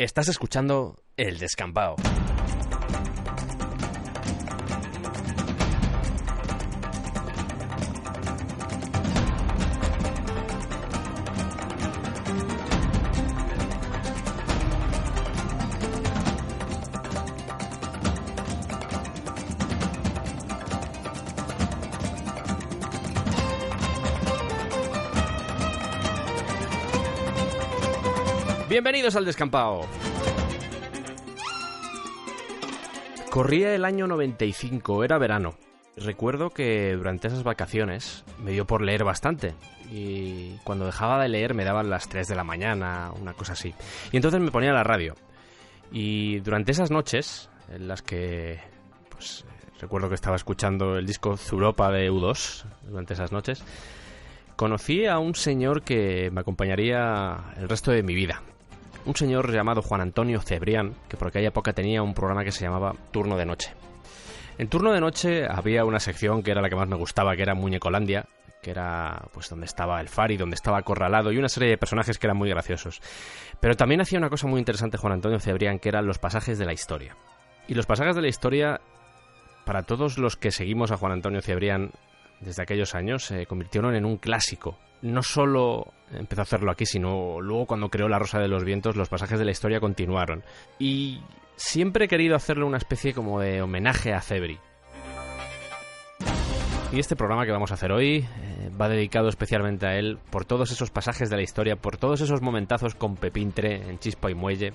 Estás escuchando El Descampado. Bienvenidos al Descampado. Corría el año 95, era verano. Recuerdo que durante esas vacaciones me dio por leer bastante. Y cuando dejaba de leer me daban las 3 de la mañana, una cosa así. Y entonces me ponía la radio. Y durante esas noches, en las que recuerdo que estaba escuchando el disco Zuropa de U2, durante esas noches, conocí a un señor que me acompañaría el resto de mi vida. Un señor llamado Juan Antonio Cebrián, que por aquella época tenía un programa que se llamaba Turno de Noche. En Turno de Noche había una sección que era la que más me gustaba, que era Muñecolandia, que era pues donde estaba el Fari, donde estaba Acorralado y una serie de personajes que eran muy graciosos. Pero también hacía una cosa muy interesante Juan Antonio Cebrián, que eran los pasajes de la historia. Y los pasajes de la historia, para todos los que seguimos a Juan Antonio Cebrián desde aquellos años, se convirtieron en un clásico. No solo empezó a hacerlo aquí, sino luego cuando creó La Rosa de los Vientos, los pasajes de la historia continuaron. Y siempre he querido hacerle una especie como de homenaje a Cebri. Y este programa que vamos a hacer hoy va dedicado especialmente a él por todos esos pasajes de la historia, por todos esos momentazos con Pepintre en Chispa y Muelle,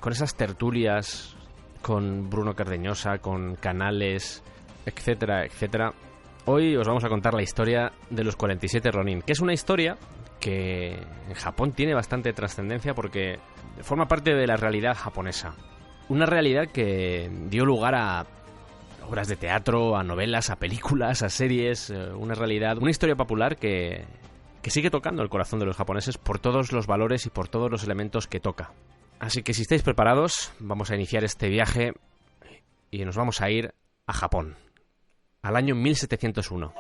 con esas tertulias con Bruno Cardeñosa, con Canales, etcétera, etcétera. Hoy os vamos a contar la historia de los 47 Ronin, que es una historia que en Japón tiene bastante trascendencia porque forma parte de la realidad japonesa. Una realidad que dio lugar a obras de teatro, a novelas, a películas, a series, una realidad, una historia popular que sigue tocando el corazón de los japoneses por todos los valores y por todos los elementos que toca. Así que si estáis preparados, vamos a iniciar este viaje y nos vamos a ir a Japón. Al año 1701.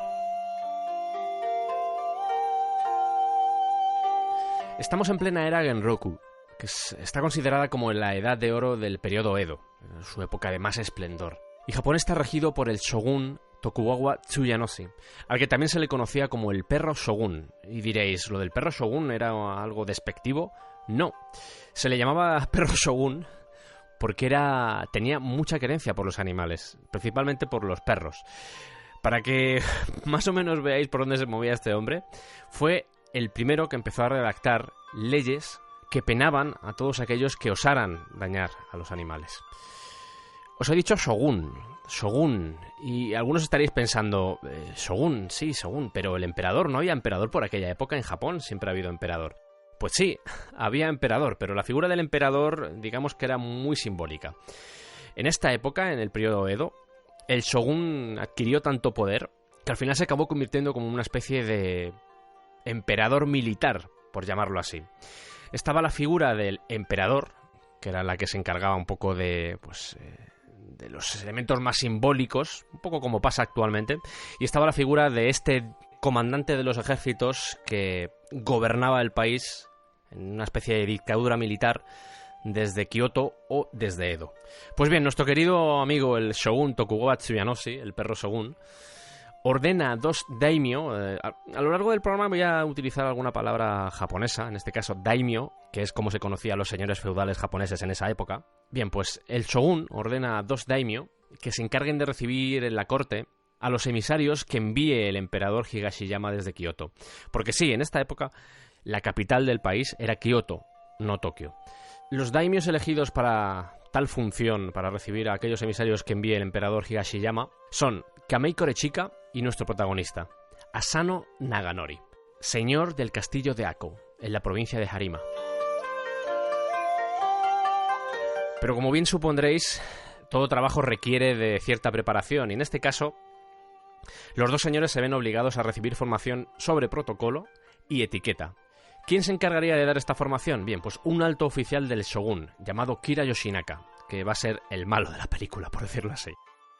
Estamos en plena era Genroku, que está considerada como la edad de oro del periodo Edo, su época de más esplendor. Y Japón está regido por el shogun Tokugawa Tsuyonoshi, al que también se le conocía como el perro shogun. Y diréis, ¿lo del perro shogun era algo despectivo? No, se le llamaba perro shogun porque tenía mucha querencia por los animales, principalmente por los perros. Para que más o menos veáis por dónde se movía este hombre, fue el primero que empezó a redactar leyes que penaban a todos aquellos que osaran dañar a los animales. Os he dicho shogun, y algunos estaréis pensando, shogun, sí, shogun, pero el emperador, ¿no había emperador por aquella época en Japón? Siempre ha habido emperador. Pues sí, había emperador, pero la figura del emperador, digamos que era muy simbólica. En esta época, en el periodo Edo, el shogun adquirió tanto poder que al final se acabó convirtiendo como una especie de emperador militar, por llamarlo así. Estaba la figura del emperador, que era la que se encargaba un poco de los elementos más simbólicos, un poco como pasa actualmente, y estaba la figura de este comandante de los ejércitos que gobernaba el país en una especie de dictadura militar desde Kioto o desde Edo. Pues bien, nuestro querido amigo el shogun Tokugawa Tsuyonoshi, el perro shogun, ordena a 2 daimyo. A lo largo del programa voy a utilizar alguna palabra japonesa, en este caso daimyo, que es como se conocía a los señores feudales japoneses en esa época. Bien, pues el shogun ordena a 2 daimyo que se encarguen de recibir en la corte a los emisarios que envíe el emperador Higashiyama desde Kioto. Porque sí, en esta época la capital del país era Kioto, no Tokio. Los daimios elegidos para tal función, para recibir a aquellos emisarios que envíe el emperador Higashiyama, son Kamei Korechika y nuestro protagonista, Asano Naganori, señor del castillo de Ako, en la provincia de Harima. Pero como bien supondréis, todo trabajo requiere de cierta preparación, y en este caso los 2 señores se ven obligados a recibir formación sobre protocolo y etiqueta. ¿Quién se encargaría de dar esta formación? Bien, pues un alto oficial del shogun, llamado Kira Yoshinaka, que va a ser el malo de la película, por decirlo así.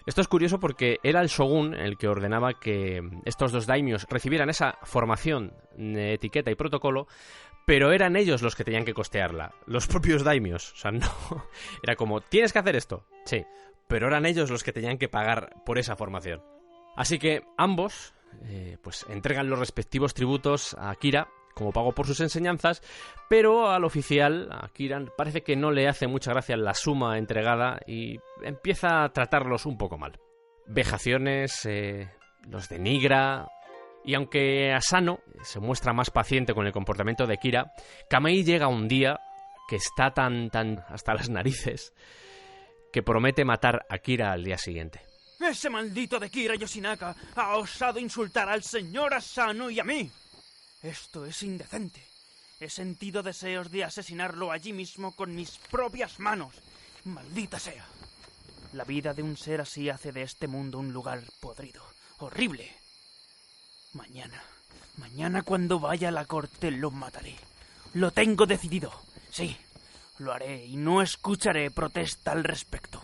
Esto es curioso porque era el shogun el que ordenaba que estos 2 daimios recibieran esa formación de etiqueta y protocolo pero eran ellos los que tenían que costearla, los propios daimios. O sea, no, era como, ¿tienes que hacer esto? Sí, pero eran ellos los que tenían que pagar por esa formación. Así que ambos pues entregan los respectivos tributos a Kira como pago por sus enseñanzas, pero al oficial, a Kira, parece que no le hace mucha gracia la suma entregada y empieza a tratarlos un poco mal. Vejaciones, los denigra, y aunque Asano se muestra más paciente con el comportamiento de Kira, Kamei llega un día que está tan hasta las narices que promete matar a Kira al día siguiente. ¡Ese maldito de Kira Yoshinaka ha osado insultar al señor Asano y a mí! Esto es indecente. He sentido deseos de asesinarlo allí mismo con mis propias manos. ¡Maldita sea! La vida de un ser así hace de este mundo un lugar podrido, horrible. Mañana cuando vaya a la corte lo mataré. Lo tengo decidido. Sí, lo haré y no escucharé protesta al respecto.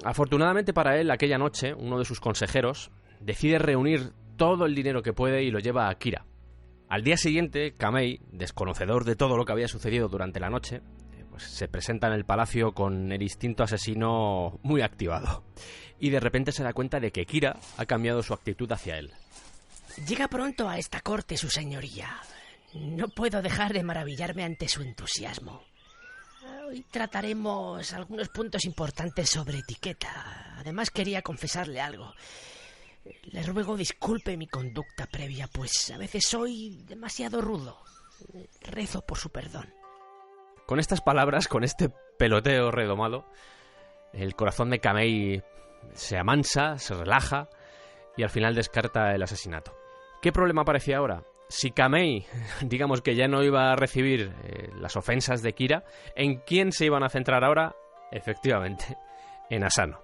Afortunadamente para él, aquella noche, uno de sus consejeros decide reunir todo el dinero que puede y lo lleva a Kira. Al día siguiente, Kamei, desconocedor de todo lo que había sucedido durante la noche, pues se presenta en el palacio con el instinto asesino muy activado. Y de repente se da cuenta de que Kira ha cambiado su actitud hacia él. Llega pronto a esta corte, su señoría. No puedo dejar de maravillarme ante su entusiasmo. Hoy trataremos algunos puntos importantes sobre etiqueta. Además quería confesarle algo. Le ruego disculpe mi conducta previa, pues a veces soy demasiado rudo. Rezo por su perdón. Con estas palabras, con este peloteo redomado, el corazón de Kamei se amansa, se relaja y al final descarta el asesinato. ¿Qué problema aparecía ahora? Si Kamei, digamos que ya no iba a recibir las ofensas de Kira, ¿en quién se iban a centrar ahora? Efectivamente, en Asano.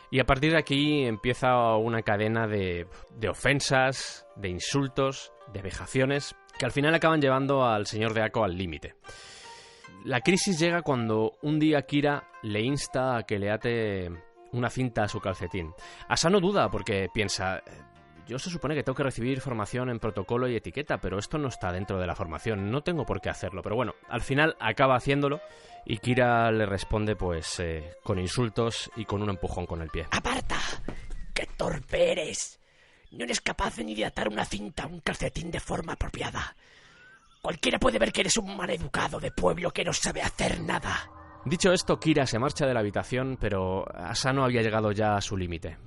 Y a partir de aquí empieza una cadena de ofensas, de insultos, de vejaciones, que al final acaban llevando al señor de Ako al límite. La crisis llega cuando un día Kira le insta a que le ate una cinta a su calcetín. Asano duda porque piensa, yo se supone que tengo que recibir formación en protocolo y etiqueta, pero esto no está dentro de la formación, no tengo por qué hacerlo. Pero bueno, al final acaba haciéndolo y Kira le responde pues con insultos y con un empujón con el pie. ¡Aparta! ¡Qué torpe eres! No eres capaz ni de atar una cinta a un calcetín de forma apropiada. Cualquiera puede ver que eres un maleducado de pueblo que no sabe hacer nada. Dicho esto, Kira se marcha de la habitación, pero Asano había llegado ya a su límite.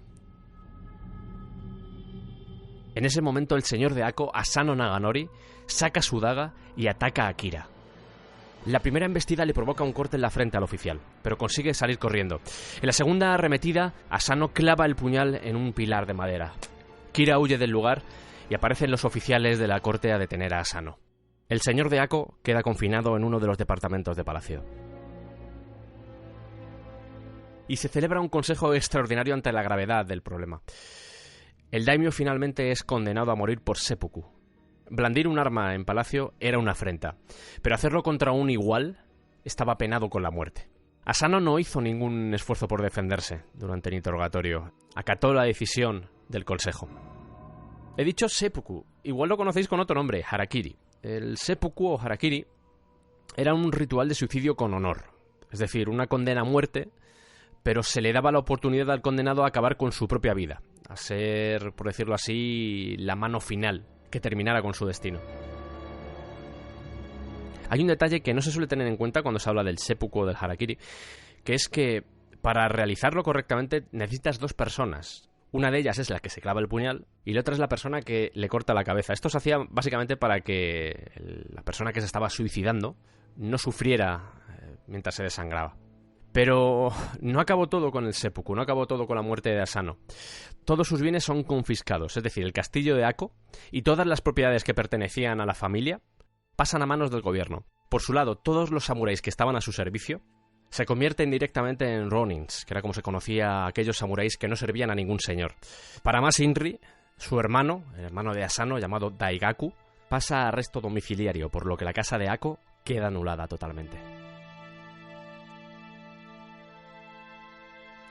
En ese momento el señor de Ako, Asano Naganori, saca su daga y ataca a Kira. La primera embestida le provoca un corte en la frente al oficial, pero consigue salir corriendo. En la segunda arremetida, Asano clava el puñal en un pilar de madera. Kira huye del lugar y aparecen los oficiales de la corte a detener a Asano. El señor de Ako queda confinado en uno de los departamentos de palacio. Y se celebra un consejo extraordinario ante la gravedad del problema. El daimyo finalmente es condenado a morir por seppuku. Blandir un arma en palacio era una afrenta, pero hacerlo contra un igual estaba penado con la muerte. Asano no hizo ningún esfuerzo por defenderse durante el interrogatorio. Acató la decisión del consejo. He dicho seppuku, igual lo conocéis con otro nombre, harakiri. El seppuku o harakiri era un ritual de suicidio con honor, es decir, una condena a muerte, pero se le daba la oportunidad al condenado a acabar con su propia vida, a ser, por decirlo así, la mano final que terminara con su destino. Hay un detalle que no se suele tener en cuenta cuando se habla del seppuku o del harakiri, que es que para realizarlo correctamente necesitas dos personas. Una de ellas es la que se clava el puñal y la otra es la persona que le corta la cabeza. Esto se hacía básicamente para que la persona que se estaba suicidando no sufriera mientras se desangraba. Pero no acabó todo con el seppuku, no acabó todo con la muerte de Asano. Todos sus bienes son confiscados, es decir, el castillo de Ako y todas las propiedades que pertenecían a la familia pasan a manos del gobierno. Por su lado, todos los samuráis que estaban a su servicio se convierten directamente en ronins, que era como se conocía a aquellos samuráis que no servían a ningún señor. Para más Inri, su hermano, el hermano de Asano, llamado Daigaku, pasa a arresto domiciliario, por lo que la casa de Ako queda anulada totalmente.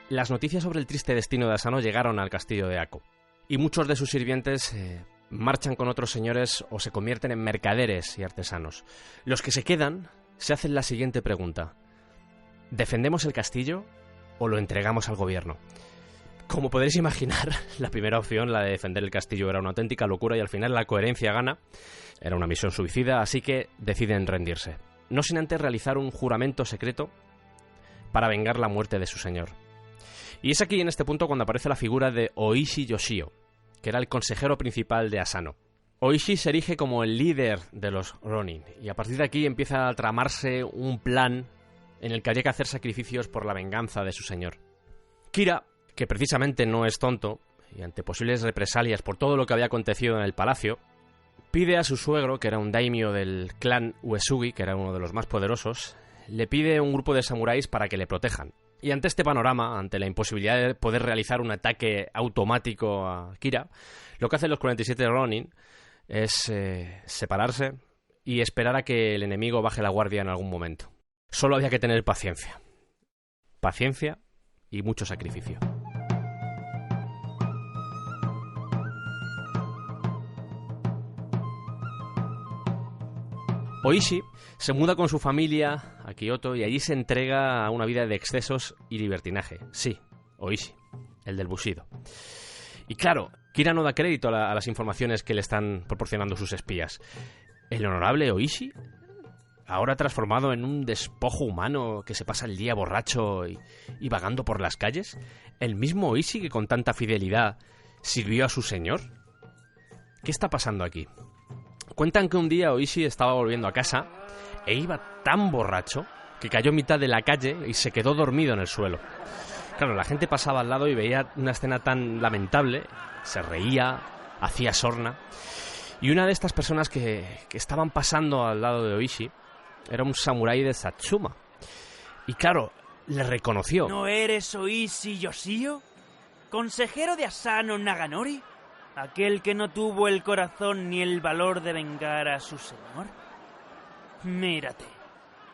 Las noticias sobre el triste destino de Asano llegaron al castillo de Ako, y muchos de sus sirvientes marchan con otros señores o se convierten en mercaderes y artesanos. Los que se quedan se hacen la siguiente pregunta: ¿defendemos el castillo o lo entregamos al gobierno? Como podréis imaginar, la primera opción, la de defender el castillo, era una auténtica locura y al final la coherencia gana. Era una misión suicida, así que deciden rendirse. No sin antes realizar un juramento secreto para vengar la muerte de su señor. Y es aquí, en este punto, cuando aparece la figura de Oishi Yoshio, que era el consejero principal de Asano. Oishi se erige como el líder de los Ronin, y a partir de aquí empieza a tramarse un plan en el que habría que hacer sacrificios por la venganza de su señor. Kira, que precisamente no es tonto, y ante posibles represalias por todo lo que había acontecido en el palacio, pide a su suegro, que era un daimyo del clan Uesugi, que era uno de los más poderosos, le pide un grupo de samuráis para que le protejan. Y ante este panorama, ante la imposibilidad de poder realizar un ataque automático a Kira, lo que hacen los 47 Ronin es separarse y esperar a que el enemigo baje la guardia en algún momento. Solo había que tener paciencia. Paciencia y mucho sacrificio. Oishi se muda con su familia a Kioto y allí se entrega a una vida de excesos y libertinaje. Sí, Oishi, el del Bushido. Y claro, Kira no da crédito a las informaciones que le están proporcionando sus espías. El honorable Oishi, ahora transformado en un despojo humano que se pasa el día borracho y vagando por las calles, el mismo Oishi que con tanta fidelidad sirvió a su señor. ¿Qué está pasando aquí? Cuentan que un día Oishi estaba volviendo a casa e iba tan borracho que cayó en mitad de la calle y se quedó dormido en el suelo. Claro, la gente pasaba al lado y veía una escena tan lamentable, se reía, hacía sorna. Y una de estas personas que estaban pasando al lado de Oishi era un samurái de Satsuma. Y claro, le reconoció. ¿No eres Oishi Yoshio? ¿Consejero de Asano Naganori? ¿Aquel que no tuvo el corazón ni el valor de vengar a su señor? Mírate,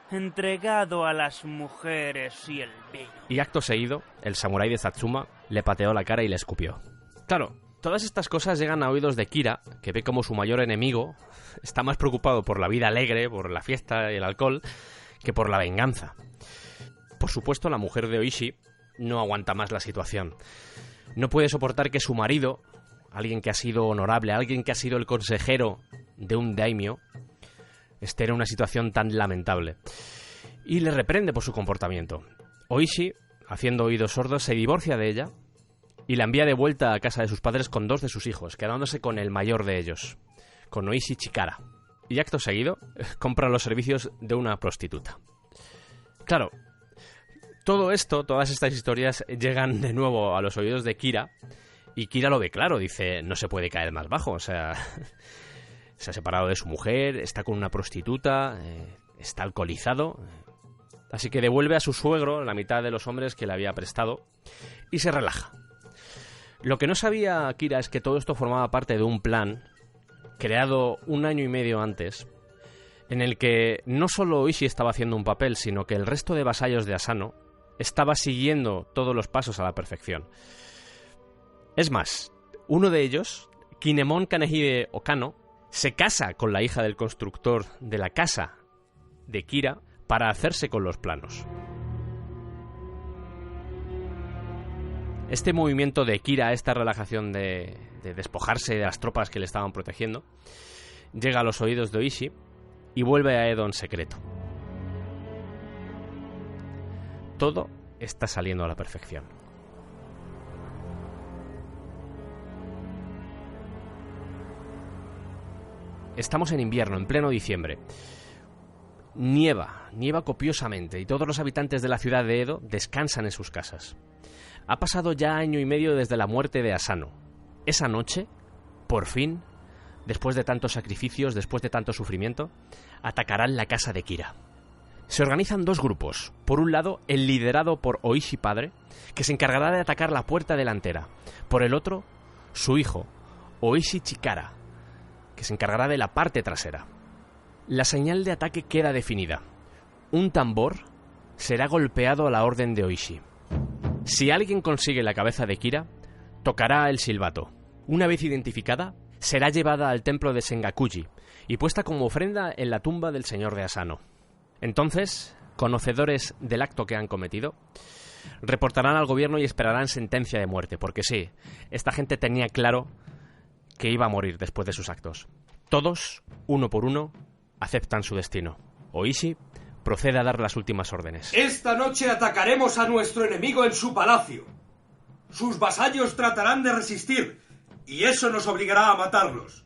entregado a las mujeres y el vino. Y acto seguido, el samurái de Satsuma le pateó la cara y le escupió. Claro, todas estas cosas llegan a oídos de Kira, que ve como su mayor enemigo está más preocupado por la vida alegre, por la fiesta y el alcohol, que por la venganza. Por supuesto, la mujer de Oishi no aguanta más la situación. No puede soportar que su marido, alguien que ha sido honorable, alguien que ha sido el consejero de un daimyo, esté en una situación tan lamentable. Y le reprende por su comportamiento. Oishi, haciendo oídos sordos, se divorcia de ella y la envía de vuelta a casa de sus padres con 2 de sus hijos, quedándose con el mayor de ellos, con Oishi Chikara. Y acto seguido, compra los servicios de una prostituta. Claro, todo esto, todas estas historias llegan de nuevo a los oídos de Kira. Y Kira lo ve claro, dice, no se puede caer más bajo, o sea, se ha separado de su mujer, está con una prostituta, está alcoholizado, así que devuelve a su suegro la mitad de los hombres que le había prestado y se relaja. Lo que no sabía Kira es que todo esto formaba parte de un plan creado 1 año y medio antes, en el que no solo Oishi estaba haciendo un papel, sino que el resto de vasallos de Asano estaba siguiendo todos los pasos a la perfección. Es más, uno de ellos, Kinemon Kanehide Okano, se casa con la hija del constructor de la casa de Kira para hacerse con los planos. Este movimiento de Kira, esta relajación de despojarse de las tropas que le estaban protegiendo, llega a los oídos de Oishi y vuelve a Edo en secreto. Todo está saliendo a la perfección. Estamos en invierno, en pleno diciembre. Nieva copiosamente y todos los habitantes de la ciudad de Edo descansan en sus casas. Ha pasado ya 1 año y medio desde la muerte de Asano. Esa noche, por fin, después de tantos sacrificios, después de tanto sufrimiento, atacarán la casa de Kira. Se organizan 2 grupos. Por un lado, el liderado por Oishi padre, que se encargará de atacar la puerta delantera. Por el otro, su hijo, Oishi Chikara, que se encargará de la parte trasera. La señal de ataque queda definida. Un tambor será golpeado a la orden de Oishi. Si alguien consigue la cabeza de Kira, tocará el silbato. Una vez identificada, será llevada al templo de Sengakuji y puesta como ofrenda en la tumba del señor de Asano. Entonces, conocedores del acto que han cometido, reportarán al gobierno y esperarán sentencia de muerte, porque sí, esta gente tenía claro que iba a morir después de sus actos. Todos, uno por uno, aceptan su destino. Oishi procede a dar las últimas órdenes. Esta noche atacaremos a nuestro enemigo en su palacio. Sus vasallos tratarán de resistir, y eso nos obligará a matarlos.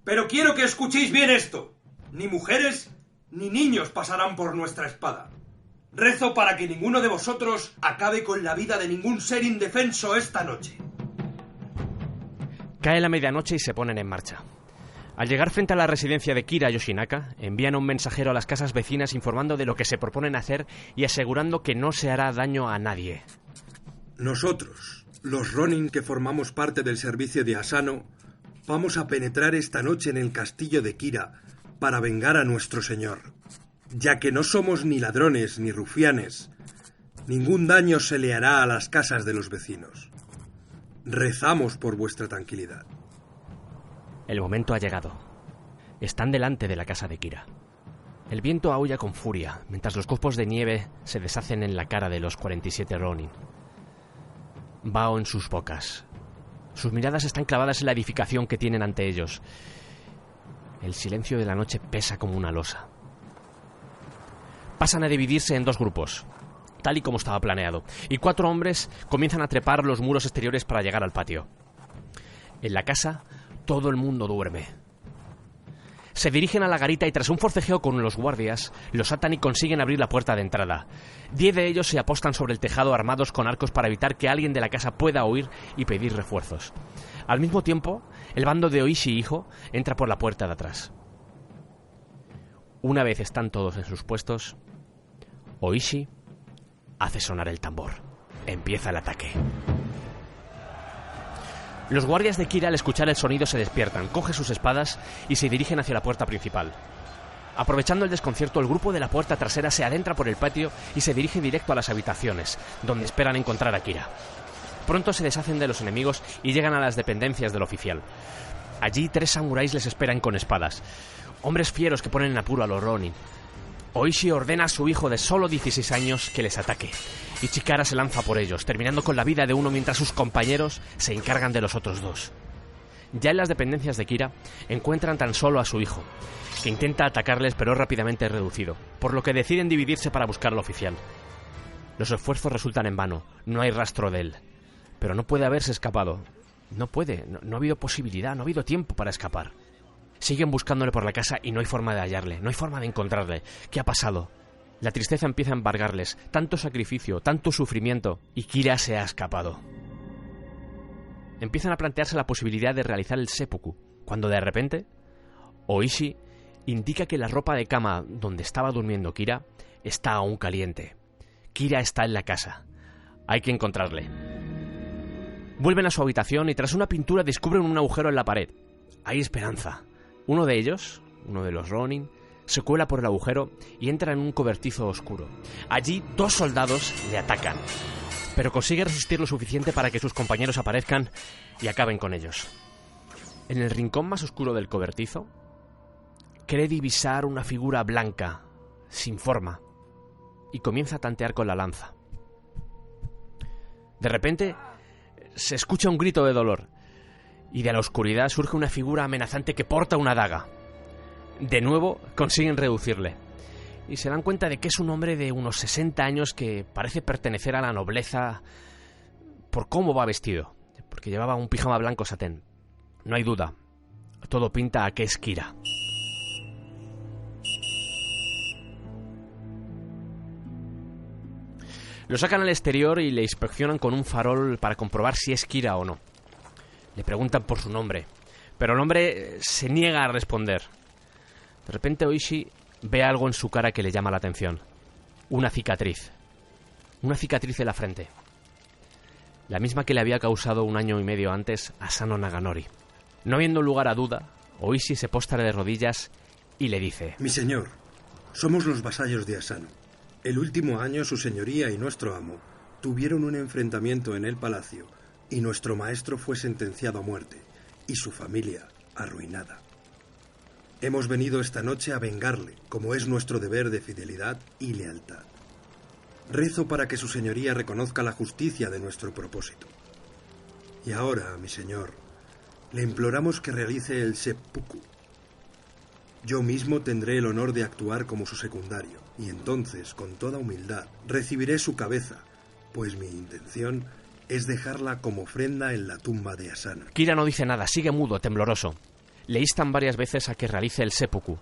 Pero quiero que escuchéis bien esto. Ni mujeres ni niños pasarán por nuestra espada. Rezo para que ninguno de vosotros acabe con la vida de ningún ser indefenso esta noche. Cae la medianoche y se ponen en marcha. Al llegar frente a la residencia de Kira Yoshinaka, envían un mensajero a las casas vecinas informando de lo que se proponen hacer y asegurando que no se hará daño a nadie. Nosotros, los Ronin que formamos parte del servicio de Asano, vamos a penetrar esta noche en el castillo de Kira para vengar a nuestro señor. Ya que no somos ni ladrones ni rufianes, ningún daño se le hará a las casas de los vecinos. Rezamos por vuestra tranquilidad. El momento ha llegado. Están delante de la casa de Kira. El viento aúlla con furia, mientras los copos de nieve se deshacen en la cara de los 47 Ronin. Vaho en sus bocas. Sus miradas están clavadas en la edificación que tienen ante ellos. El silencio de la noche pesa como una losa. Pasan a dividirse en dos grupos, tal y como estaba planeado, y 4 hombres comienzan a trepar los muros exteriores para llegar al patio. En la casa, todo el mundo duerme. Se dirigen a la garita y tras un forcejeo con los guardias, los atan y consiguen abrir la puerta de entrada. 10 de ellos se apostan sobre el tejado armados con arcos para evitar que alguien de la casa pueda huir y pedir refuerzos. Al mismo tiempo, el bando de Oishi hijo entra por la puerta de atrás. Una vez están todos en sus puestos, Oishi hace sonar el tambor. Empieza el ataque. Los guardias de Kira al escuchar el sonido se despiertan, cogen sus espadas y se dirigen hacia la puerta principal. Aprovechando el desconcierto, el grupo de la puerta trasera se adentra por el patio y se dirige directo a las habitaciones, donde esperan encontrar a Kira. Pronto se deshacen de los enemigos y llegan a las dependencias del oficial. Allí 3 samuráis les esperan con espadas, hombres fieros que ponen en apuro a los Ronin. Oishi ordena a su hijo de solo 16 años que les ataque, y Chikara se lanza por ellos, terminando con la vida de uno mientras sus compañeros se encargan de los otros 2. Ya en las dependencias de Kira encuentran tan solo a su hijo, que intenta atacarles pero rápidamente es reducido, por lo que deciden dividirse para buscar al oficial. Los esfuerzos resultan en vano, no hay rastro de él, pero no puede haberse escapado. No ha habido posibilidad, no ha habido tiempo para escapar. Siguen buscándole por la casa y no hay forma de hallarle, no hay forma de encontrarle. ¿Qué ha pasado? La tristeza empieza a embargarles, tanto sacrificio, tanto sufrimiento, y Kira se ha escapado. Empiezan a plantearse la posibilidad de realizar el seppuku, cuando de repente, Oishi indica que la ropa de cama donde estaba durmiendo Kira está aún caliente. Kira está en la casa. Hay que encontrarle. Vuelven a su habitación y tras una pintura descubren un agujero en la pared. Hay esperanza. Uno de ellos, uno de los Ronin, se cuela por el agujero y entra en un cobertizo oscuro. Allí 2 soldados le atacan, pero consigue resistir lo suficiente para que sus compañeros aparezcan y acaben con ellos. En el rincón más oscuro del cobertizo, cree divisar una figura blanca, sin forma, y comienza a tantear con la lanza. De repente, se escucha un grito de dolor, y de la oscuridad surge una figura amenazante que porta una daga. De nuevo consiguen reducirle, y se dan cuenta de que es un hombre de unos 60 años que parece pertenecer a la nobleza por cómo va vestido, porque llevaba un pijama blanco satén. No hay duda, todo pinta a que es Kira. Lo sacan al exterior y le inspeccionan con un farol para comprobar si es Kira o no. Le preguntan por su nombre, pero el hombre se niega a responder. De repente Oishi ve algo en su cara que le llama la atención. Una cicatriz. Una cicatriz en la frente. La misma que le había causado 1 año y medio antes a Asano Naganori. No habiendo lugar a duda, Oishi se postra de rodillas y le dice: Mi señor, somos los vasallos de Asano. El último año su señoría y nuestro amo tuvieron un enfrentamiento en el palacio y nuestro maestro fue sentenciado a muerte y su familia arruinada. Hemos venido esta noche a vengarle, como es nuestro deber de fidelidad y lealtad. Rezo para que su señoría reconozca la justicia de nuestro propósito. Y ahora, mi señor, le imploramos que realice el seppuku. Yo mismo tendré el honor de actuar como su secundario, y entonces, con toda humildad, recibiré su cabeza, pues mi intención es dejarla como ofrenda en la tumba de Asano. Kira no dice nada, sigue mudo, tembloroso. Le instan varias veces a que realice el seppuku,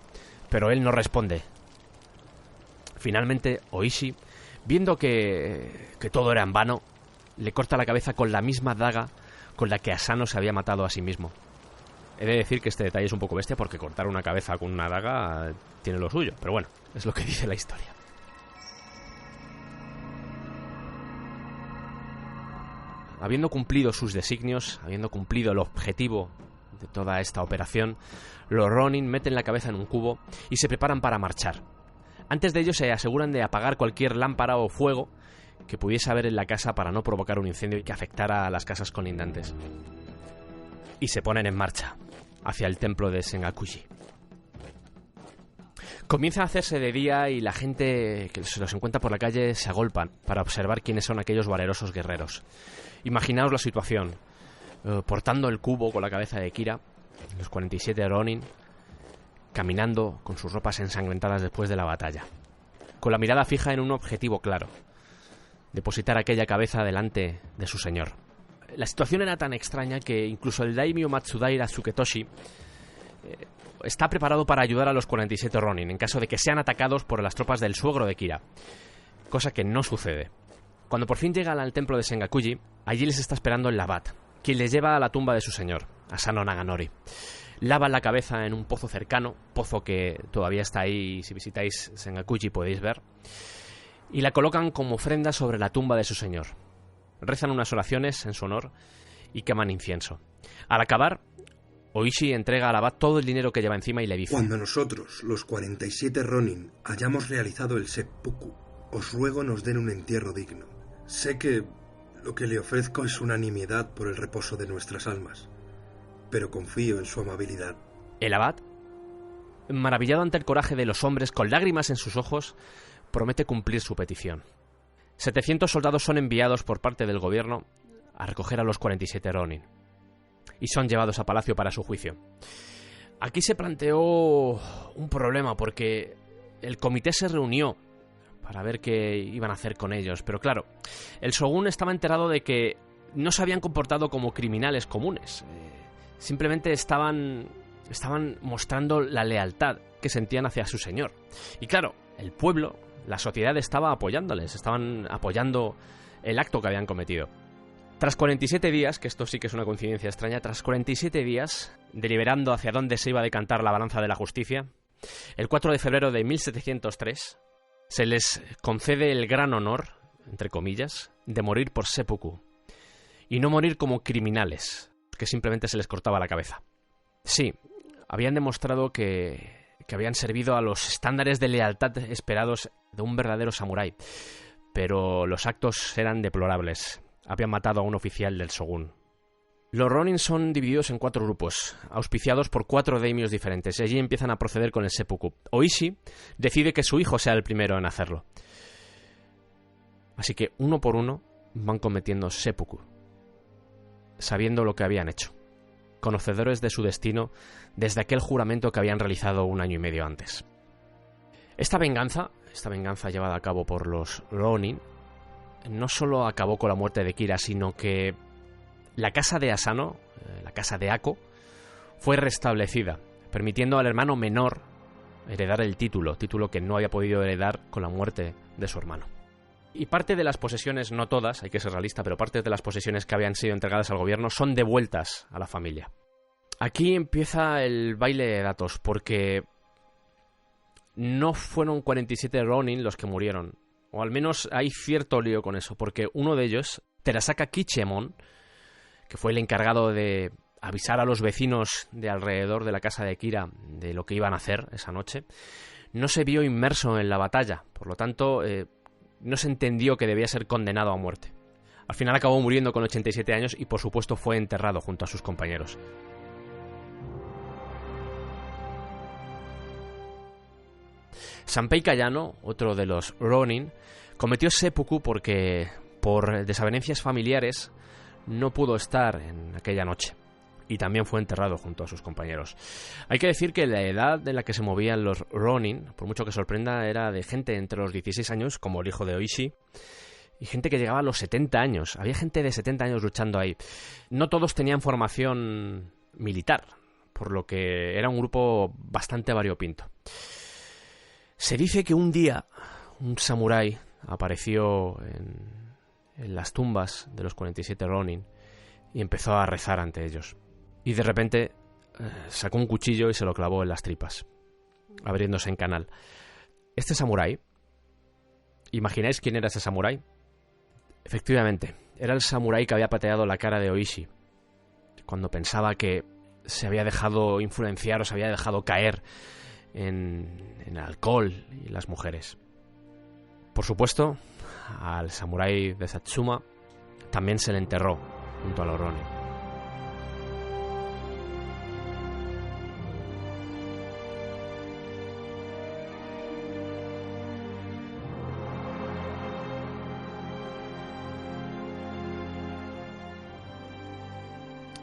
pero él no responde. Finalmente, Oishi, viendo que todo era en vano, le corta la cabeza con la misma daga con la que Asano se había matado a sí mismo. He de decir que este detalle es un poco bestia porque cortar una cabeza con una daga tiene lo suyo, pero bueno, es lo que dice la historia. Habiendo cumplido sus designios, habiendo cumplido el objetivo de toda esta operación, los Ronin meten la cabeza en un cubo y se preparan para marchar. Antes de ello se aseguran de apagar cualquier lámpara o fuego que pudiese haber en la casa para no provocar un incendio que afectara a las casas colindantes. Y se ponen en marcha hacia el templo de Sengakuji. Comienza a hacerse de día y la gente que se los encuentra por la calle se agolpan para observar quiénes son aquellos valerosos guerreros. Imaginaos la situación, portando el cubo con la cabeza de Kira, los 47 Ronin, caminando con sus ropas ensangrentadas después de la batalla, con la mirada fija en un objetivo claro: depositar aquella cabeza delante de su señor. La situación era tan extraña que incluso el daimyo Matsudaira Tsuketoshi está preparado para ayudar a los 47 Ronin en caso de que sean atacados por las tropas del suegro de Kira, cosa que no sucede. Cuando por fin llegan al templo de Sengakuji, allí les está esperando el Labat, quien les lleva a la tumba de su señor, Asano Naganori. Lavan la cabeza en un pozo cercano, pozo que todavía está ahí y si visitáis Sengakuji podéis ver, y la colocan como ofrenda sobre la tumba de su señor. Rezan unas oraciones en su honor y queman incienso. Al acabar, Oishi entrega al abad todo el dinero que lleva encima y le dice: cuando nosotros, los 47 Ronin, hayamos realizado el seppuku, os ruego nos den un entierro digno. Sé que lo que le ofrezco es una nimiedad por el reposo de nuestras almas, pero confío en su amabilidad. El abad, maravillado ante el coraje de los hombres con lágrimas en sus ojos, promete cumplir su petición. 700 soldados son enviados por parte del gobierno a recoger a los 47 Ronin y son llevados a palacio para su juicio. Aquí se planteó un problema porque el comité se reunió para ver qué iban a hacer con ellos, pero claro, el shogun estaba enterado de que no se habían comportado como criminales comunes, simplemente estaban mostrando la lealtad que sentían hacia su señor. Y claro, el pueblo, la sociedad estaba apoyándoles, estaban apoyando el acto que habían cometido. Tras 47 días, que esto sí que es una coincidencia extraña, tras 47 días, deliberando hacia dónde se iba a decantar la balanza de la justicia, el 4 de febrero de 1703, se les concede el gran honor, entre comillas, de morir por seppuku, y no morir como criminales, que simplemente se les cortaba la cabeza. Sí, habían demostrado que habían servido a los estándares de lealtad esperados de un verdadero samurái, pero los actos eran deplorables. Habían matado a un oficial del shogun. Los Ronin son divididos en 4 grupos, auspiciados por 4 daimyos diferentes, y allí empiezan a proceder con el seppuku. Oishi decide que su hijo sea el primero en hacerlo. Así que uno por uno van cometiendo seppuku, sabiendo lo que habían hecho, conocedores de su destino desde aquel juramento que habían realizado 1 año y medio antes. Esta venganza llevada a cabo por los Ronin no solo acabó con la muerte de Kira, sino que la casa de Asano, la casa de Ako, fue restablecida, permitiendo al hermano menor heredar el título que no había podido heredar con la muerte de su hermano. Y parte de las posesiones, no todas, hay que ser realista, pero parte de las posesiones que habían sido entregadas al gobierno son devueltas a la familia. Aquí empieza el baile de datos, porque no fueron 47 Ronin los que murieron, o al menos hay cierto lío con eso, porque uno de ellos, Terasaka Kichemon, que fue el encargado de avisar a los vecinos de alrededor de la casa de Kira de lo que iban a hacer esa noche, no se vio inmerso en la batalla, por lo tanto no se entendió que debía ser condenado a muerte. Al final acabó muriendo con 87 años y por supuesto fue enterrado junto a sus compañeros. Sanpei Kayano, otro de los Ronin, cometió seppuku porque, por desavenencias familiares, no pudo estar en aquella noche. Y también fue enterrado junto a sus compañeros. Hay que decir que la edad en la que se movían los Ronin, por mucho que sorprenda, era de gente entre los 16 años, como el hijo de Oishi, y gente que llegaba a los 70 años. Había gente de 70 años luchando ahí. No todos tenían formación militar, por lo que era un grupo bastante variopinto. Se dice que un día un samurái apareció en las tumbas de los 47 Ronin y empezó a rezar ante ellos. Y de repente sacó un cuchillo y se lo clavó en las tripas, abriéndose en canal. Este samurái, ¿imagináis quién era ese samurái? Efectivamente, era el samurái que había pateado la cara de Oishi cuando pensaba que se había dejado influenciar o se había dejado caer en el alcohol y las mujeres. Por supuesto, al samurái de Satsuma también se le enterró junto a los Ronin.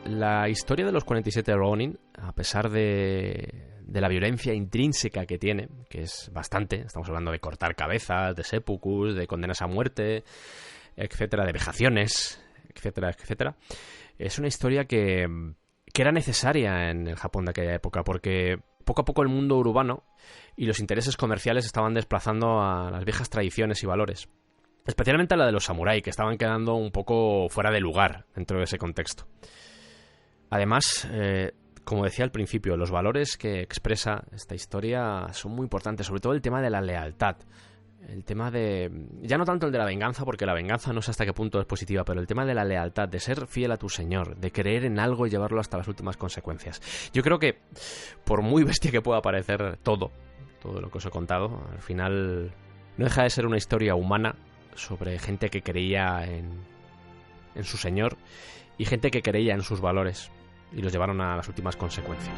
La historia de los 47 Ronin, a pesar de la violencia intrínseca que tiene, que es bastante, estamos hablando de cortar cabezas, de seppukus, de condenas a muerte, etcétera, de vejaciones, etcétera, etcétera, es una historia que era necesaria en el Japón de aquella época, porque poco a poco el mundo urbano y los intereses comerciales estaban desplazando a las viejas tradiciones y valores, especialmente a la de los samurái, que estaban quedando un poco fuera de lugar dentro de ese contexto. Además, como decía al principio, los valores que expresa esta historia son muy importantes, sobre todo el tema de la lealtad. El tema de... ya no tanto el de la venganza, porque la venganza no sé hasta qué punto es positiva, pero el tema de la lealtad, de ser fiel a tu señor, de creer en algo y llevarlo hasta las últimas consecuencias. Yo creo que, por muy bestia que pueda parecer todo lo que os he contado, al final no deja de ser una historia humana sobre gente que creía en su señor y gente que creía en sus valores y los llevaron a las últimas consecuencias.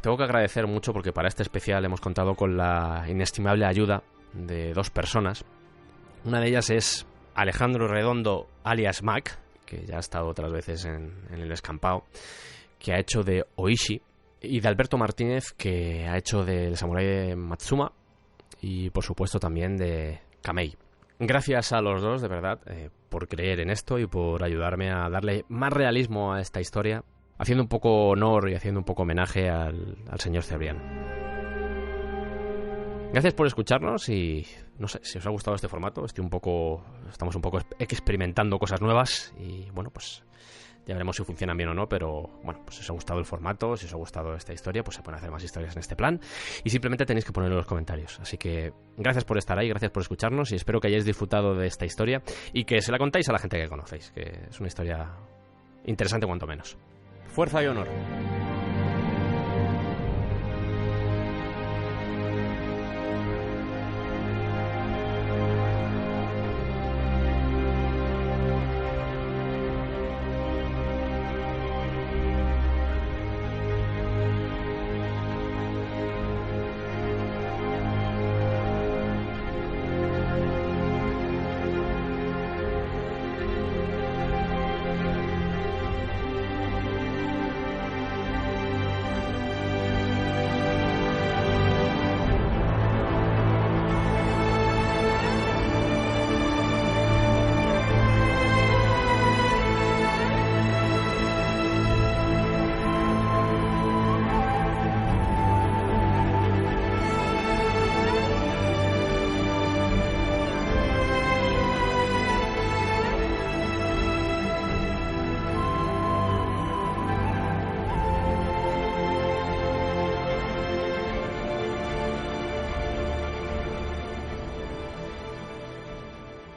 Tengo que agradecer mucho porque para este especial hemos contado con la inestimable ayuda de 2 personas. Una de ellas es Alejandro Redondo, alias Mac, que ya ha estado otras veces en el descampado, que ha hecho de Oishi, y de Alberto Martínez, que ha hecho del samurái de Matsuma y por supuesto también de Kamei. Gracias a los dos, de verdad, por creer en esto y por ayudarme a darle más realismo a esta historia, haciendo un poco honor y haciendo un poco homenaje al señor Cebrián. Gracias por escucharnos y no sé si os ha gustado este formato. Estamos un poco experimentando cosas nuevas y bueno, pues ya veremos si funcionan bien o no, pero bueno, pues si os ha gustado el formato, si os ha gustado esta historia, pues se pueden hacer más historias en este plan y simplemente tenéis que ponerlo en los comentarios. Así que gracias por estar ahí, gracias por escucharnos y espero que hayáis disfrutado de esta historia y que se la contáis a la gente que conocéis, que es una historia interesante cuanto menos. Fuerza y honor.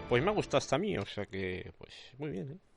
Pues me ha gustado hasta a mí, o sea que, pues muy bien, ¿eh?